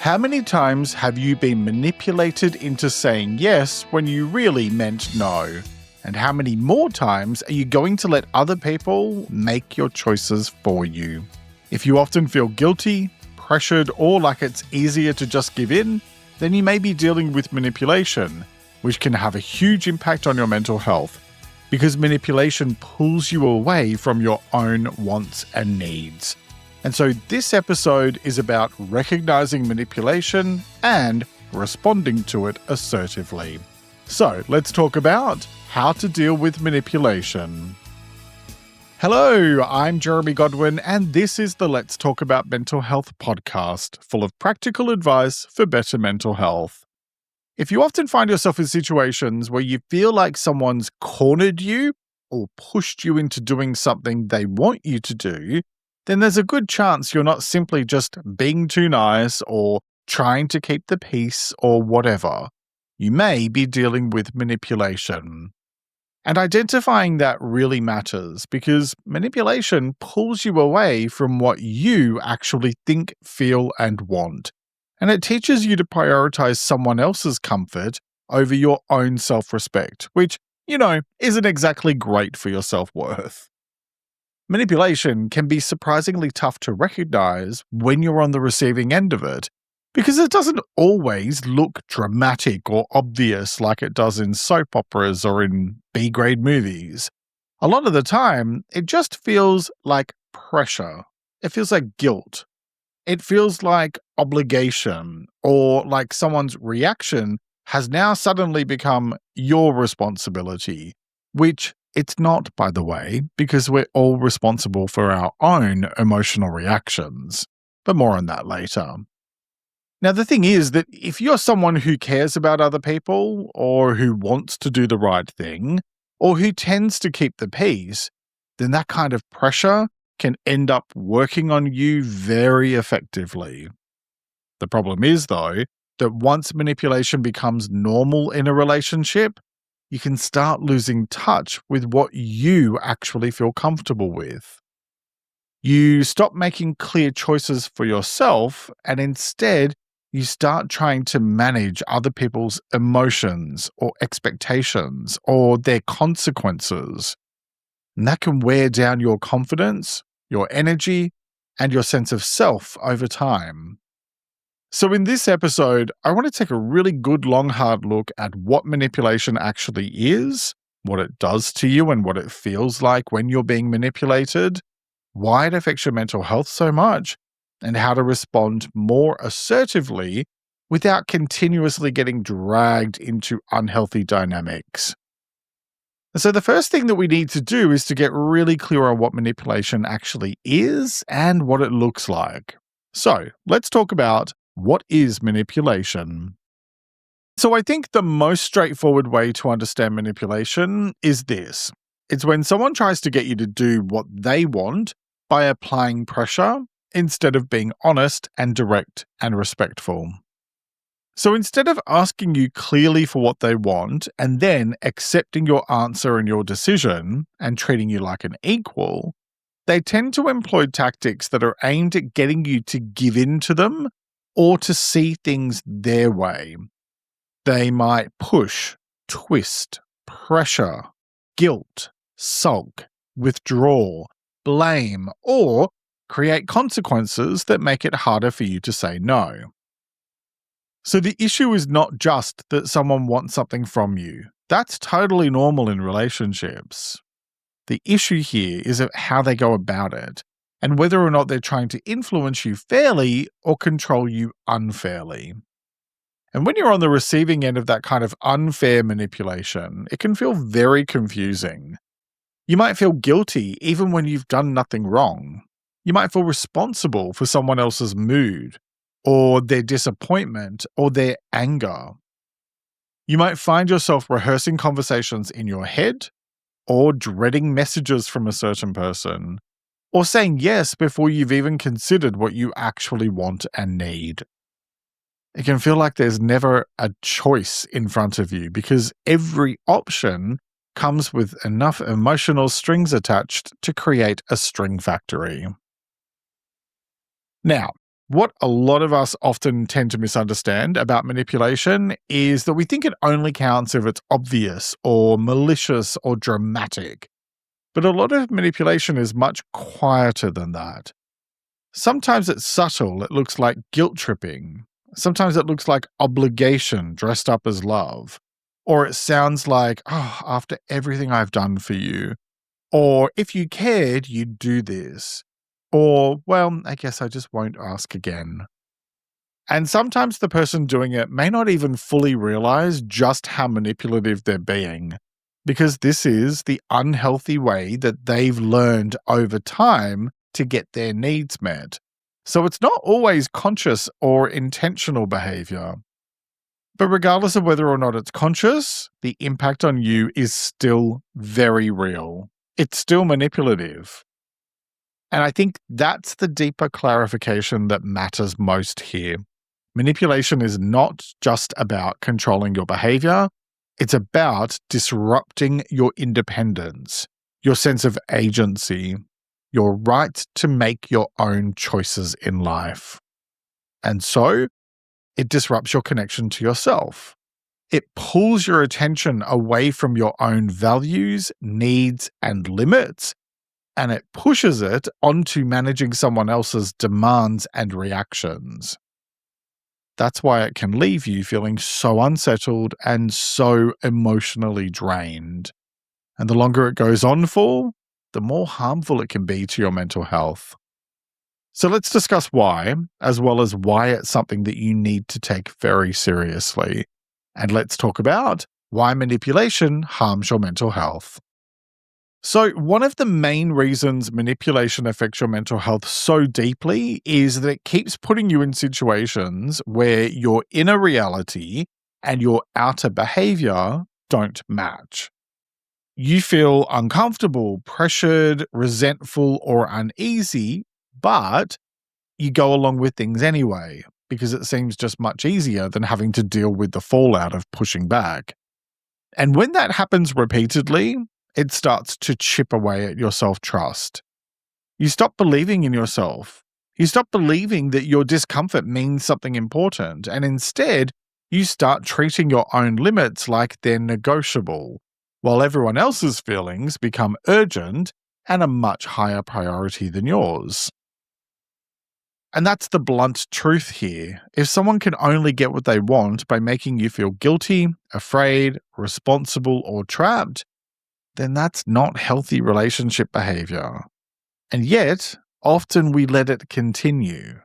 How many times have you been manipulated into saying yes when you really meant no? And how many more times are you going to let other people make your choices for you? If you often feel guilty, pressured, or like it's easier to just give in, then you may be dealing with manipulation, which can have a huge impact on your mental health, because manipulation pulls you away from your own wants and needs. And so this episode is about recognizing manipulation and responding to it assertively. So let's talk about how to deal with manipulation. Hello, I'm Jeremy Godwin, and this is the Let's Talk About Mental Health podcast, full of practical advice for better mental health. If you often find yourself in situations where you feel like someone's cornered you or pushed you into doing something they want you to do, then there's a good chance you're not simply just being too nice or trying to keep the peace or whatever. You may be dealing with manipulation. And identifying that really matters because manipulation pulls you away from what you actually think, feel, and want. And it teaches you to prioritize someone else's comfort over your own self-respect, which, isn't exactly great for your self-worth. Manipulation can be surprisingly tough to recognize when you're on the receiving end of it, because it doesn't always look dramatic or obvious like it does in soap operas or in B-grade movies. A lot of the time, it just feels like pressure. It feels like guilt. It feels like obligation, or like someone's reaction has now suddenly become your responsibility, which it's not, by the way, because we're all responsible for our own emotional reactions. But more on that later. Now, the thing is that if you're someone who cares about other people, or who wants to do the right thing, or who tends to keep the peace, then that kind of pressure can end up working on you very effectively. The problem is, though, that once manipulation becomes normal in a relationship, you can start losing touch with what you actually feel comfortable with. You stop making clear choices for yourself, and instead, you start trying to manage other people's emotions or expectations or their consequences. And that can wear down your confidence, your energy, and your sense of self over time. So in this episode, I want to take a really good long hard look at what manipulation actually is, what it does to you and what it feels like when you're being manipulated, why it affects your mental health so much, and how to respond more assertively without continuously getting dragged into unhealthy dynamics. So the first thing that we need to do is to get really clear on what manipulation actually is and what it looks like. So let's talk about what is manipulation. So I think the most straightforward way to understand manipulation is this. It's when someone tries to get you to do what they want by applying pressure instead of being honest and direct and respectful. So instead of asking you clearly for what they want and then accepting your answer and your decision and treating you like an equal, they tend to employ tactics that are aimed at getting you to give in to them or to see things their way. They might push, twist, pressure, guilt, sulk, withdraw, blame, or create consequences that make it harder for you to say no. So the issue is not just that someone wants something from you. That's totally normal in relationships. The issue here is how they go about it, and whether or not they're trying to influence you fairly or control you unfairly. And when you're on the receiving end of that kind of unfair manipulation, it can feel very confusing. You might feel guilty even when you've done nothing wrong. You might feel responsible for someone else's mood, or their disappointment, or their anger. You might find yourself rehearsing conversations in your head, or dreading messages from a certain person, or saying yes before you've even considered what you actually want and need. It can feel like there's never a choice in front of you because every option comes with enough emotional strings attached to create a string factory. Now, What a lot of us often tend to misunderstand about manipulation is that we think it only counts if it's obvious or malicious or dramatic. But a lot of manipulation is much quieter than that. Sometimes it's subtle, it looks like guilt tripping. Sometimes it looks like obligation dressed up as love. Or it sounds like, oh, after everything I've done for you. Or if you cared, you'd do this. Or, well, I guess I just won't ask again. And sometimes the person doing it may not even fully realize just how manipulative they're being, because this is the unhealthy way that they've learned over time to get their needs met. So it's not always conscious or intentional behavior. But regardless of whether or not it's conscious, the impact on you is still very real. It's still manipulative. And I think that's the deeper clarification that matters most here. Manipulation is not just about controlling your behavior, it's about disrupting your independence, your sense of agency, your right to make your own choices in life. And so, it disrupts your connection to yourself. It pulls your attention away from your own values, needs, and limits, and it pushes it onto managing someone else's demands and reactions. That's why it can leave you feeling so unsettled and so emotionally drained. And the longer it goes on for, the more harmful it can be to your mental health. So let's discuss why, as well as why it's something that you need to take very seriously. And let's talk about why manipulation harms your mental health. So, one of the main reasons manipulation affects your mental health so deeply is that it keeps putting you in situations where your inner reality and your outer behavior don't match. You feel uncomfortable, pressured, resentful, or uneasy, but you go along with things anyway because it seems just much easier than having to deal with the fallout of pushing back. And when that happens repeatedly, it starts to chip away at your self-trust. You stop believing in yourself. You stop believing that your discomfort means something important, and instead, you start treating your own limits like they're negotiable, while everyone else's feelings become urgent and a much higher priority than yours. And that's the blunt truth here. If someone can only get what they want by making you feel guilty, afraid, responsible, or trapped, then that's not healthy relationship behavior. And yet, often we let it continue.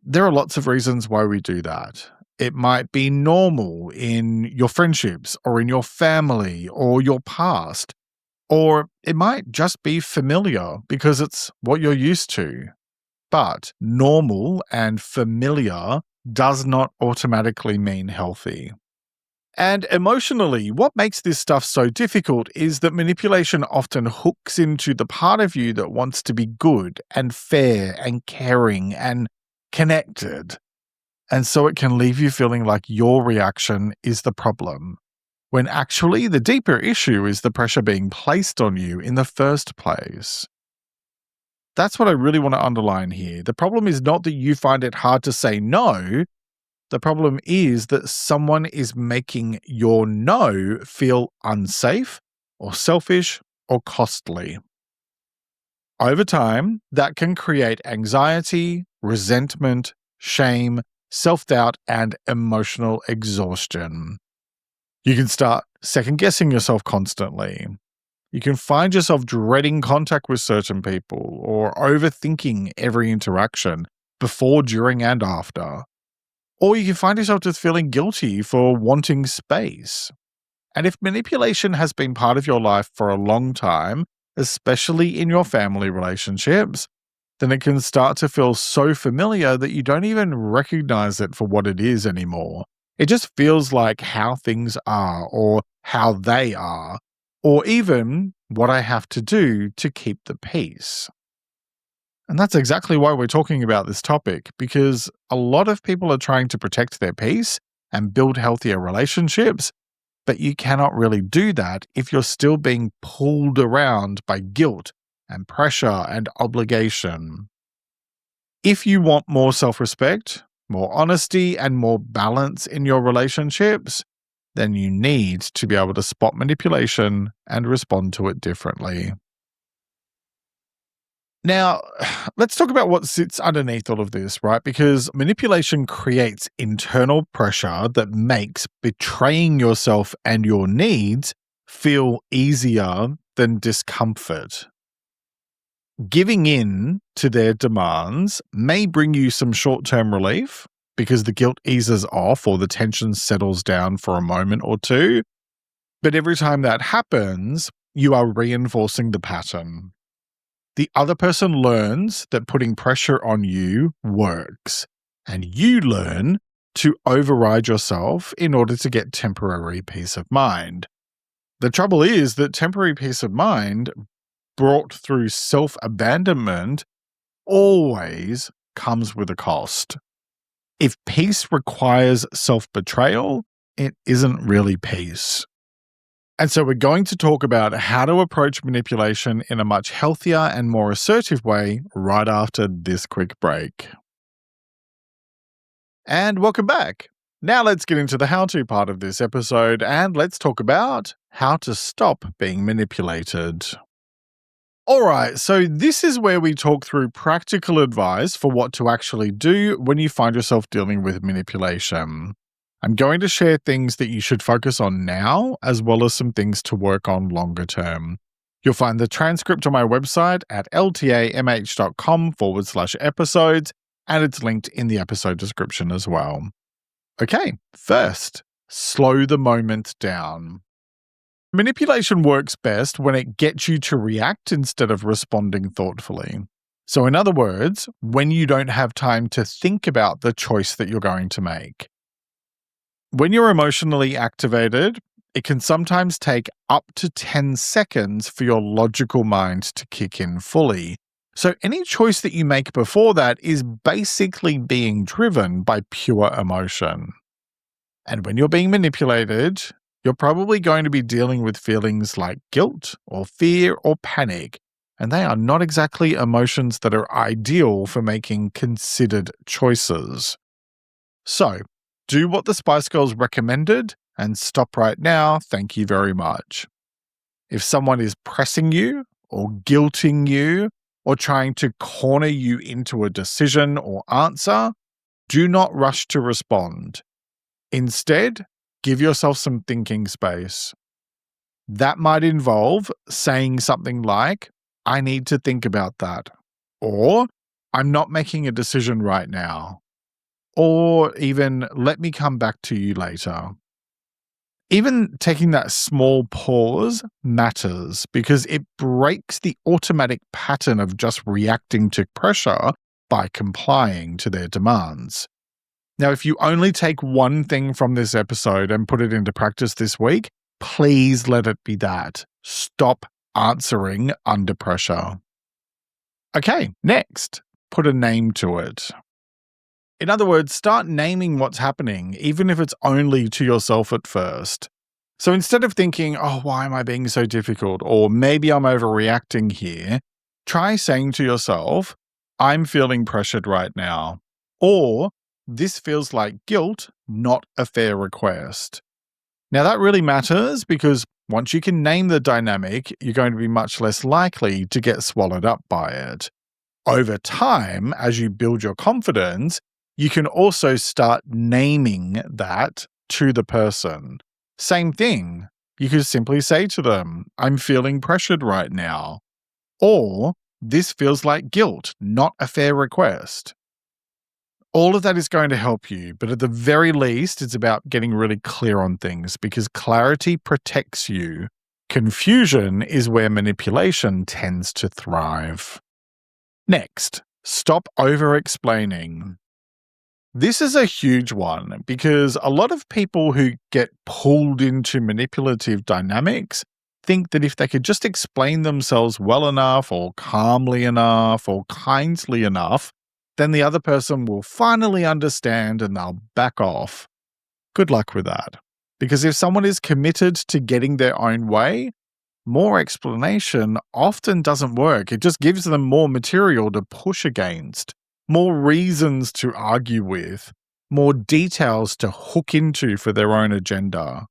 There are lots of reasons why we do that. It might be normal in your friendships or in your family or your past, or it might just be familiar because it's what you're used to. But normal and familiar does not automatically mean healthy. And emotionally, what makes this stuff so difficult is that manipulation often hooks into the part of you that wants to be good and fair and caring and connected. And so it can leave you feeling like your reaction is the problem, when actually the deeper issue is the pressure being placed on you in the first place. That's what I really want to underline here. The problem is not that you find it hard to say no. The problem is that someone is making your no feel unsafe or selfish or costly. Over time, that can create anxiety, resentment, shame, self-doubt, and emotional exhaustion. You can start second-guessing yourself constantly. You can find yourself dreading contact with certain people or overthinking every interaction before, during, and after. Or you can find yourself just feeling guilty for wanting space. And if manipulation has been part of your life for a long time, especially in your family relationships, then it can start to feel so familiar that you don't even recognize it for what it is anymore. It just feels like how things are, or how they are, or even what I have to do to keep the peace. And that's exactly why we're talking about this topic, because a lot of people are trying to protect their peace and build healthier relationships, but you cannot really do that if you're still being pulled around by guilt and pressure and obligation. If you want more self-respect, more honesty, and more balance in your relationships, then you need to be able to spot manipulation and respond to it differently. Now, let's talk about what sits underneath all of this, right? Because manipulation creates internal pressure that makes betraying yourself and your needs feel easier than discomfort. Giving in to their demands may bring you some short-term relief because the guilt eases off or the tension settles down for a moment or two. But every time that happens, you are reinforcing the pattern. The other person learns that putting pressure on you works, and you learn to override yourself in order to get temporary peace of mind. The trouble is that temporary peace of mind brought through self-abandonment always comes with a cost. If peace requires self-betrayal, it isn't really peace. And so we're going to talk about how to approach manipulation in a much healthier and more assertive way right after this quick break. And welcome back. Now let's get into the how-to part of this episode and let's talk about how to stop being manipulated. Alright, so this is where we talk through practical advice for what to actually do when you find yourself dealing with manipulation. I'm going to share things that you should focus on now, as well as some things to work on longer term. You'll find the transcript on my website at ltamh.com/episodes, and it's linked in the episode description as well. Okay, first, slow the moment down. Manipulation works best when it gets you to react instead of responding thoughtfully. So in other words, when you don't have time to think about the choice that you're going to make. When you're emotionally activated, it can sometimes take up to 10 seconds for your logical mind to kick in fully. So any choice that you make before that is basically being driven by pure emotion. And when you're being manipulated, you're probably going to be dealing with feelings like guilt or fear or panic, and they are not exactly emotions that are ideal for making considered choices. So, do what the Spice Girls recommended and stop right now, thank you very much. If someone is pressing you or guilting you or trying to corner you into a decision or answer, do not rush to respond. Instead, give yourself some thinking space. That might involve saying something like, I need to think about that, or I'm not making a decision right now, or even let me come back to you later. Even taking that small pause matters because it breaks the automatic pattern of just reacting to pressure by complying to their demands. Now, if you only take one thing from this episode and put it into practice this week, please let it be that. Stop answering under pressure. Okay, next, put a name to it. In other words, start naming what's happening, even if it's only to yourself at first. So instead of thinking, oh, why am I being so difficult? Or maybe I'm overreacting here, try saying to yourself, I'm feeling pressured right now. Or, this feels like guilt, not a fair request. Now that really matters because once you can name the dynamic, you're going to be much less likely to get swallowed up by it. Over time, as you build your confidence, you can also start naming that to the person. Same thing. You could simply say to them, I'm feeling pressured right now. Or, this feels like guilt, not a fair request. All of that is going to help you, but at the very least, it's about getting really clear on things because clarity protects you. Confusion is where manipulation tends to thrive. Next, stop over-explaining. This is a huge one because a lot of people who get pulled into manipulative dynamics think that if they could just explain themselves well enough or calmly enough or kindly enough, then the other person will finally understand and they'll back off. Good luck with that. Because if someone is committed to getting their own way, more explanation often doesn't work. It just gives them more material to push against. more reasons to argue with, more details to hook into for their own agenda.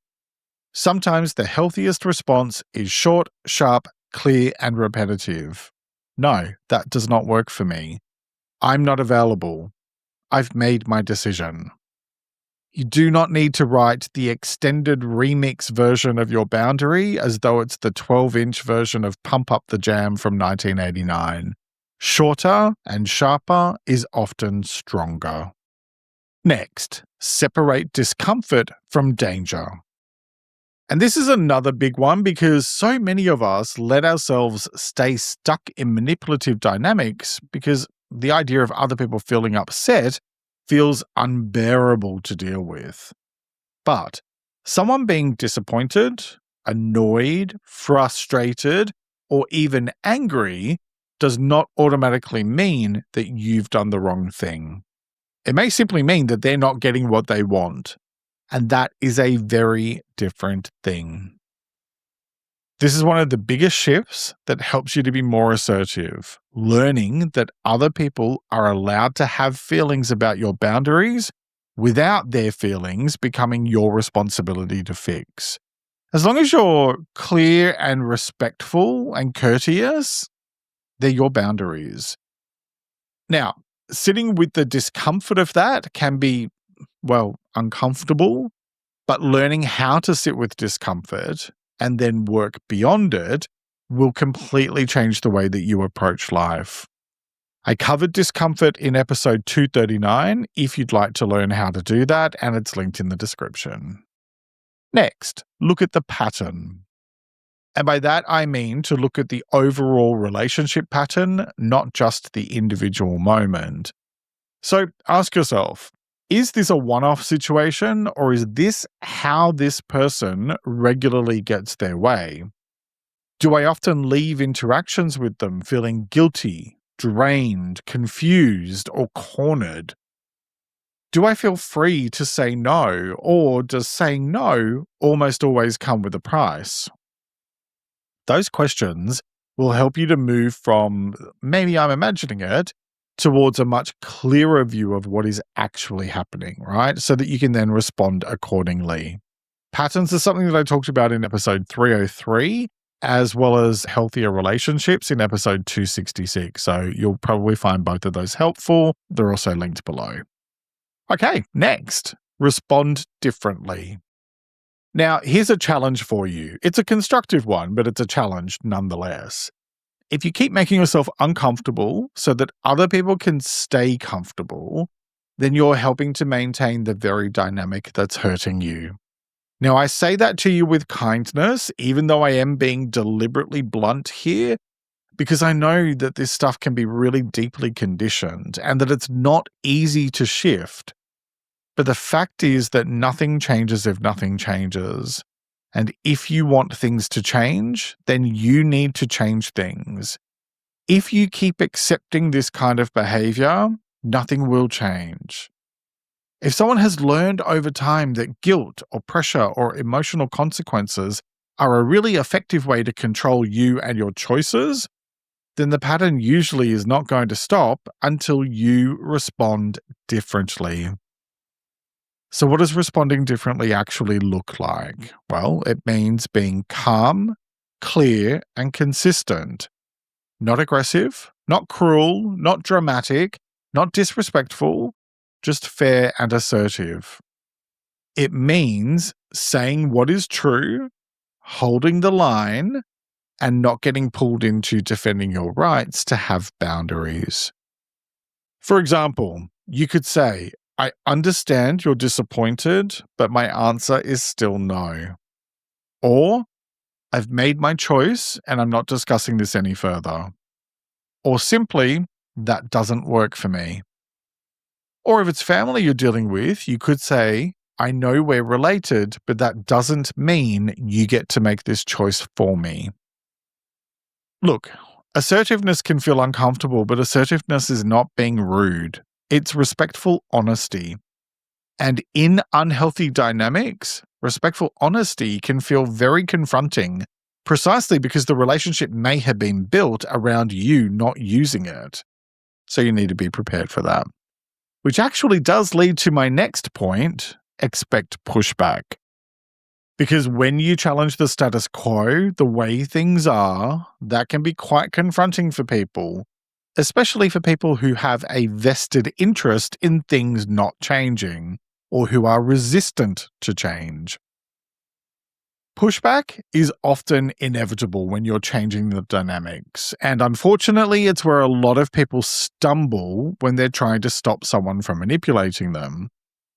Sometimes the healthiest response is short, sharp, clear, and repetitive. No, that does not work for me. I'm not available. I've made my decision. You do not need to write the extended remix version of your boundary as though it's the 12-inch version of Pump Up the Jam from 1989. Shorter and sharper is often stronger. Next, separate discomfort from danger. And this is another big one because so many of us let ourselves stay stuck in manipulative dynamics because the idea of other people feeling upset feels unbearable to deal with. But someone being disappointed, annoyed, frustrated, or even angry does not automatically mean that you've done the wrong thing. It may simply mean that they're not getting what they want, and that is a very different thing. This is one of the biggest shifts that helps you to be more assertive, learning that other people are allowed to have feelings about your boundaries without their feelings becoming your responsibility to fix. As long as you're clear and respectful and courteous, they're your boundaries. Now, sitting with the discomfort of that can be, uncomfortable, but learning how to sit with discomfort and then work beyond it will completely change the way that you approach life. I covered discomfort in episode 239 if you'd like to learn how to do that, and it's linked in the description. Next, look at the pattern. And by that, I mean to look at the overall relationship pattern, not just the individual moment. So ask yourself, is this a one-off situation, or is this how this person regularly gets their way? Do I often leave interactions with them feeling guilty, drained, confused, or cornered? Do I feel free to say no, or does saying no almost always come with a price? Those questions will help you to move from maybe I'm imagining it towards a much clearer view of what is actually happening, right? So that you can then respond accordingly. Patterns are something that I talked about in episode 303, as well as healthier relationships in episode 266. So you'll probably find both of those helpful. They're also linked below. Okay, next, respond differently. Now, here's a challenge for you. It's a constructive one, but it's a challenge nonetheless. If you keep making yourself uncomfortable so that other people can stay comfortable, then you're helping to maintain the very dynamic that's hurting you. Now, I say that to you with kindness, even though I am being deliberately blunt here, because I know that this stuff can be really deeply conditioned and that it's not easy to shift. But the fact is that nothing changes if nothing changes. And if you want things to change, then you need to change things. If you keep accepting this kind of behavior, nothing will change. If someone has learned over time that guilt or pressure or emotional consequences are a really effective way to control you and your choices, then the pattern usually is not going to stop until you respond differently. So what does responding differently actually look like? Well, it means being calm, clear, and consistent. Not aggressive, not cruel, not dramatic, not disrespectful, just fair and assertive. It means saying what is true, holding the line, and not getting pulled into defending your rights to have boundaries. For example, you could say, I understand you're disappointed, but my answer is still no. Or, I've made my choice and I'm not discussing this any further. Or simply, that doesn't work for me. Or if it's family you're dealing with, you could say, I know we're related, but that doesn't mean you get to make this choice for me. Look, assertiveness can feel uncomfortable, but assertiveness is not being rude. It's respectful honesty. And in unhealthy dynamics, respectful honesty can feel very confronting, precisely because the relationship may have been built around you not using it. So you need to be prepared for that. Which actually does lead to my next point: expect pushback. Because when you challenge the status quo, the way things are, that can be quite confronting for people, especially for people who have a vested interest in things not changing or who are resistant to change. Pushback is often inevitable when you're changing the dynamics, and unfortunately, it's where a lot of people stumble when they're trying to stop someone from manipulating them.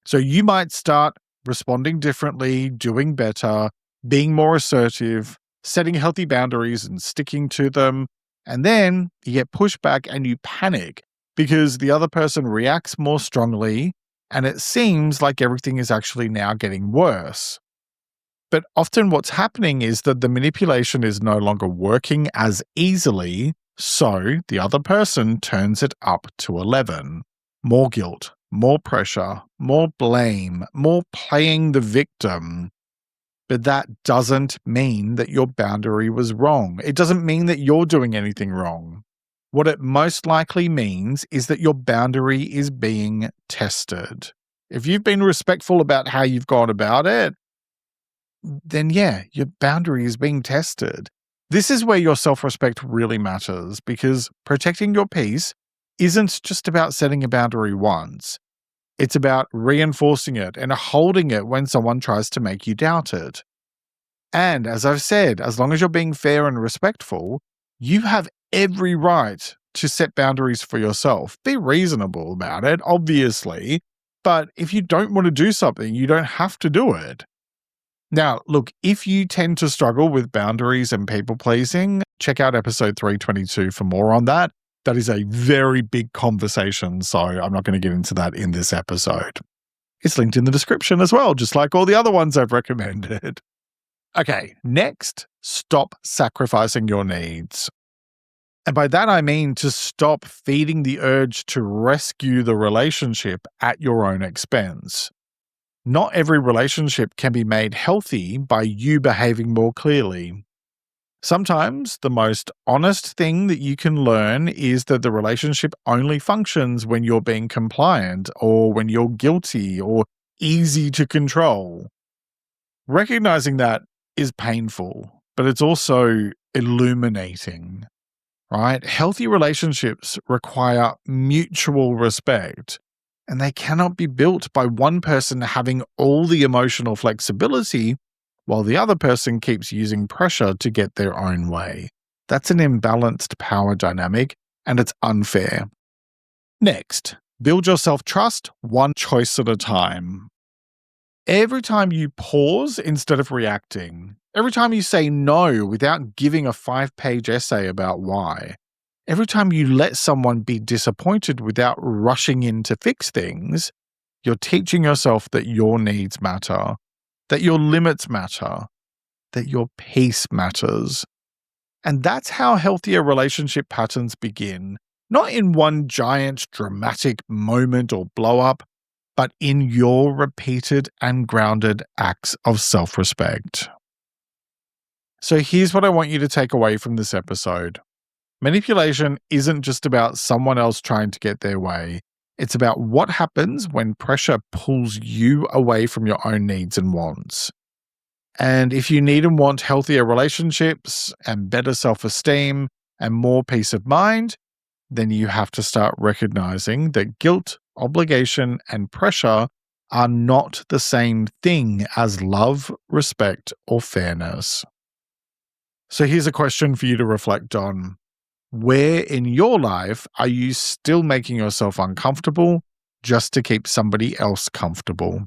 So you might start responding differently, doing better, being more assertive, setting healthy boundaries and sticking to them, and then you get pushback and you panic because the other person reacts more strongly and it seems like everything is actually now getting worse. But often what's happening is that the manipulation is no longer working as easily, so the other person turns it up to 11. More guilt, more pressure, more blame, more playing the victim. But that doesn't mean that your boundary was wrong. It doesn't mean that you're doing anything wrong. What it most likely means is that your boundary is being tested. If you've been respectful about how you've gone about it, then yeah, your boundary is being tested. This is where your self-respect really matters, because protecting your peace isn't just about setting a boundary once. It's about reinforcing it and holding it when someone tries to make you doubt it. And as I've said, as long as you're being fair and respectful, you have every right to set boundaries for yourself. Be reasonable about it, obviously, but if you don't want to do something, you don't have to do it. Now, look, if you tend to struggle with boundaries and people-pleasing, check out episode 322 for more on that. That is a very big conversation, so I'm not going to get into that in this episode. It's linked in the description as well, just like all the other ones I've recommended. Okay, next, stop sacrificing your needs. And by that I mean to stop feeding the urge to rescue the relationship at your own expense. Not every relationship can be made healthy by you behaving more clearly. Sometimes the most honest thing that you can learn is that the relationship only functions when you're being compliant or when you're guilty or easy to control. Recognizing that is painful, but it's also illuminating, right? Healthy relationships require mutual respect. And they cannot be built by one person having all the emotional flexibility while the other person keeps using pressure to get their own way. That's an imbalanced power dynamic, and it's unfair. Next, build your self-trust one choice at a time. Every time you pause instead of reacting, every time you say no without giving a 5-page essay about why, every time you let someone be disappointed without rushing in to fix things, you're teaching yourself that your needs matter, that your limits matter, that your peace matters. And that's how healthier relationship patterns begin, not in one giant dramatic moment or blow up, but in your repeated and grounded acts of self-respect. So here's what I want you to take away from this episode. Manipulation isn't just about someone else trying to get their way. It's about what happens when pressure pulls you away from your own needs and wants. And if you need and want healthier relationships and better self-esteem and more peace of mind, then you have to start recognizing that guilt, obligation, and pressure are not the same thing as love, respect, or fairness. So here's a question for you to reflect on. Where in your life are you still making yourself uncomfortable just to keep somebody else comfortable?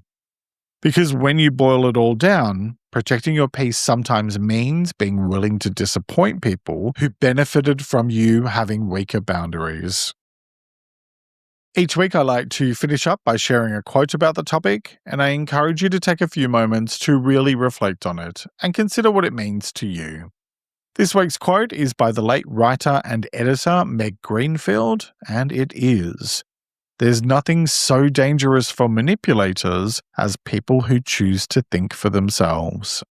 Because when you boil it all down, protecting your peace sometimes means being willing to disappoint people who benefited from you having weaker boundaries. Each week I like to finish up by sharing a quote about the topic, and I encourage you to take a few moments to really reflect on it and consider what it means to you. This week's quote is by the late writer and editor Meg Greenfield, and it is, "There's nothing so dangerous for manipulators as people who choose to think for themselves."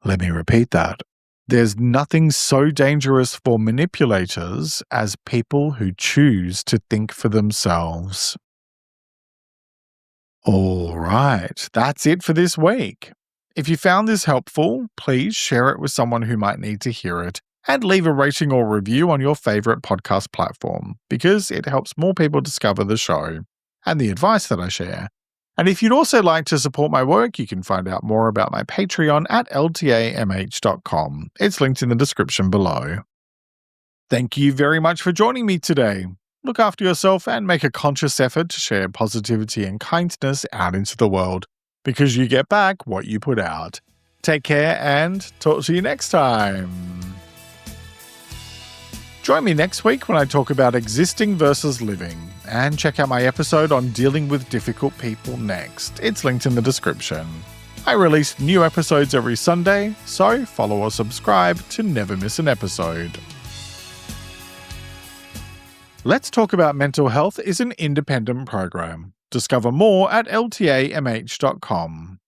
Let me repeat that. There's nothing so dangerous for manipulators as people who choose to think for themselves. All right, that's it for this week. If you found this helpful, please share it with someone who might need to hear it and leave a rating or review on your favorite podcast platform because it helps more people discover the show and the advice that I share. And if you'd also like to support my work, you can find out more about my Patreon at ltamh.com. It's linked in the description below. Thank you very much for joining me today. Look after yourself and make a conscious effort to share positivity and kindness out into the world, because you get back what you put out. Take care and talk to you next time. Join me next week when I talk about existing versus living, and check out my episode on dealing with difficult people next. It's linked in the description. I release new episodes every Sunday, so follow or subscribe to never miss an episode. Let's Talk About Mental Health is an independent program. Discover more at ltamh.com.